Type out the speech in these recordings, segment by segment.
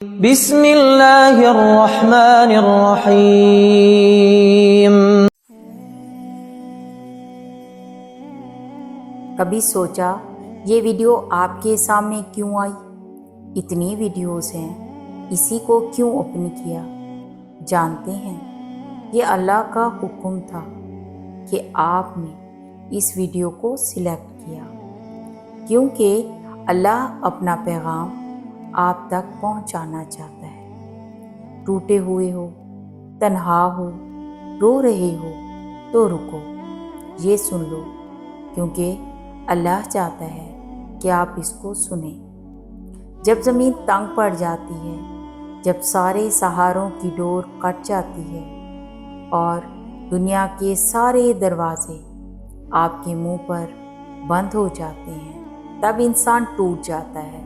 بسم اللہ الرحمن الرحیم۔ کبھی سوچا یہ ویڈیو آپ کے سامنے کیوں آئی؟ اتنی ویڈیوز ہیں، اسی کو کیوں اوپن کیا؟ جانتے ہیں یہ اللہ کا حکم تھا کہ آپ نے اس ویڈیو کو سلیکٹ کیا، کیونکہ اللہ اپنا پیغام آپ تک پہنچانا چاہتا ہے۔ ٹوٹے ہوئے ہو، تنہا ہو، رو رہے ہو تو رکو، یہ سن لو، کیونکہ اللہ چاہتا ہے کہ آپ اس کو سنیں۔ جب زمین تنگ پڑ جاتی ہے، جب سارے سہاروں کی ڈور کٹ جاتی ہے اور دنیا کے سارے دروازے آپ کے منہ پر بند ہو جاتے ہیں، تب انسان ٹوٹ جاتا ہے۔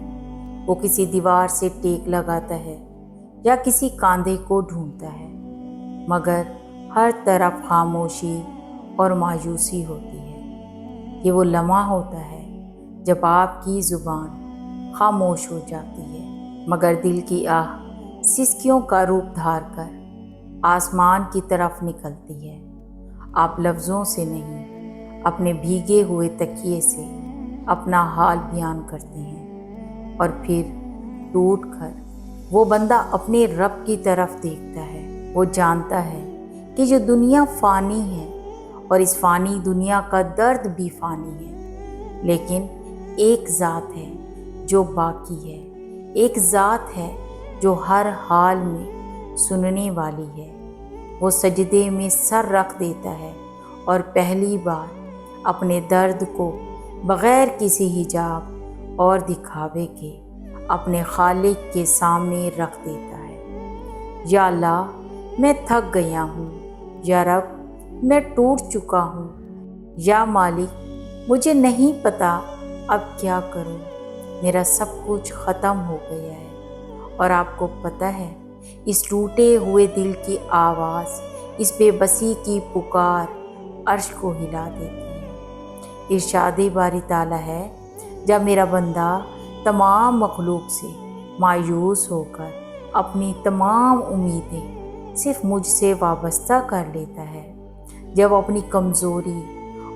وہ کسی دیوار سے ٹیک لگاتا ہے یا کسی کاندھے کو ڈھونڈتا ہے، مگر ہر طرف خاموشی اور مایوسی ہوتی ہے۔ یہ وہ لمحہ ہوتا ہے جب آپ کی زبان خاموش ہو جاتی ہے، مگر دل کی آہ سسکیوں کا روپ دھار کر آسمان کی طرف نکلتی ہے۔ آپ لفظوں سے نہیں، اپنے بھیگے ہوئے تکیے سے اپنا حال بیان کرتے ہیں، اور پھر ٹوٹ کر وہ بندہ اپنے رب کی طرف دیکھتا ہے۔ وہ جانتا ہے کہ جو دنیا فانی ہے اور اس فانی دنیا کا درد بھی فانی ہے، لیکن ایک ذات ہے جو باقی ہے، ایک ذات ہے جو ہر حال میں سننے والی ہے۔ وہ سجدے میں سر رکھ دیتا ہے اور پہلی بار اپنے درد کو بغیر کسی حجاب اور دکھاوے کے اپنے خالق کے سامنے رکھ دیتا ہے۔ یا اللہ، میں تھک گیا ہوں، یا رب میں ٹوٹ چکا ہوں، یا مالک مجھے نہیں پتا اب کیا کروں، میرا سب کچھ ختم ہو گیا ہے۔ اور آپ کو پتہ ہے اس ٹوٹے ہوئے دل کی آواز، اس بے بسی کی پکار عرش کو ہلا دیتی ہے۔ ارشاد باری تعالیٰ ہے، جب میرا بندہ تمام مخلوق سے مایوس ہو کر اپنی تمام امیدیں صرف مجھ سے وابستہ کر لیتا ہے، جب اپنی کمزوری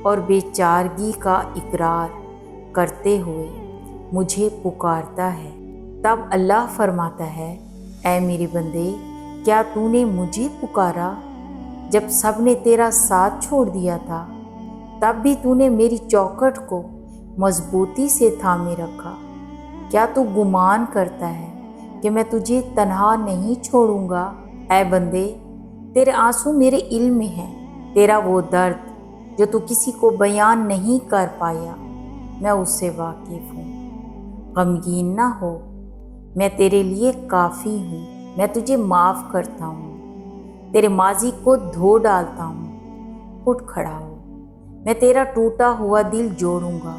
اور بے چارگی کا اقرار کرتے ہوئے مجھے پکارتا ہے، تب اللہ فرماتا ہے، اے میرے بندے، کیا تو نے مجھے پکارا جب سب نے تیرا ساتھ چھوڑ دیا تھا؟ تب بھی تو نے میری چوکھٹ کو مضبوطی سے تھامے رکھا۔ کیا تو گمان کرتا ہے کہ میں تجھے تنہا نہیں چھوڑوں گا؟ اے بندے، تیرے آنسو میرے علم میں ہیں، تیرا وہ درد جو تو کسی کو بیان نہیں کر پایا، میں اس سے واقف ہوں۔ غمگین نہ ہو، میں تیرے لیے کافی ہوں، میں تجھے معاف کرتا ہوں، تیرے ماضی کو دھو ڈالتا ہوں۔ اٹھ کھڑا ہو، میں تیرا ٹوٹا ہوا دل جوڑوں گا،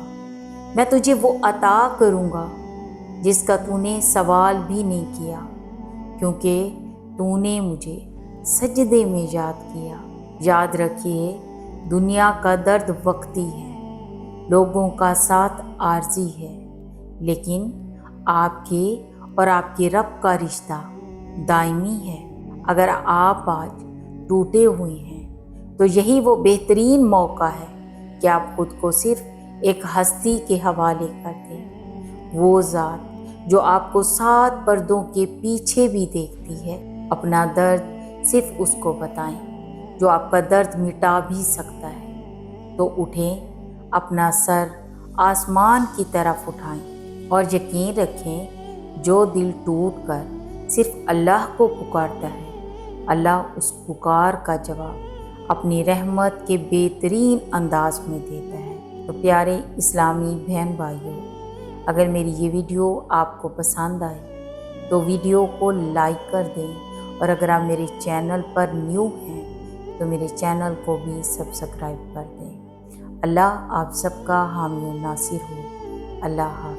میں تجھے وہ عطا کروں گا جس کا تو نے سوال بھی نہیں کیا، کیونکہ تو نے مجھے سجدے میں یاد کیا۔ یاد رکھیے، دنیا کا درد وقتی ہے، لوگوں کا ساتھ عارضی ہے، لیکن آپ کے اور آپ کے رب کا رشتہ دائمی ہے۔ اگر آپ آج ٹوٹے ہوئے ہیں تو یہی وہ بہترین موقع ہے کہ آپ خود کو صرف ایک ہستی کے حوالے کر دیں، وہ ذات جو آپ کو 7 پردوں کے پیچھے بھی دیکھتی ہے۔ اپنا درد صرف اس کو بتائیں جو آپ کا درد مٹا بھی سکتا ہے۔ تو اٹھیں، اپنا سر آسمان کی طرف اٹھائیں اور یقین رکھیں، جو دل ٹوٹ کر صرف اللہ کو پکارتا ہے، اللہ اس پکار کا جواب اپنی رحمت کے بہترین انداز میں دیتا ہے۔ تو پیارے اسلامی بہن بھائیوں، اگر میری یہ ویڈیو آپ کو پسند آئے تو ویڈیو کو لائک کر دیں، اور اگر آپ میرے چینل پر نیو ہیں تو میرے چینل کو بھی سبسکرائب کر دیں۔ اللہ آپ سب کا حامی و ناصر ہو۔ اللہ حافظ۔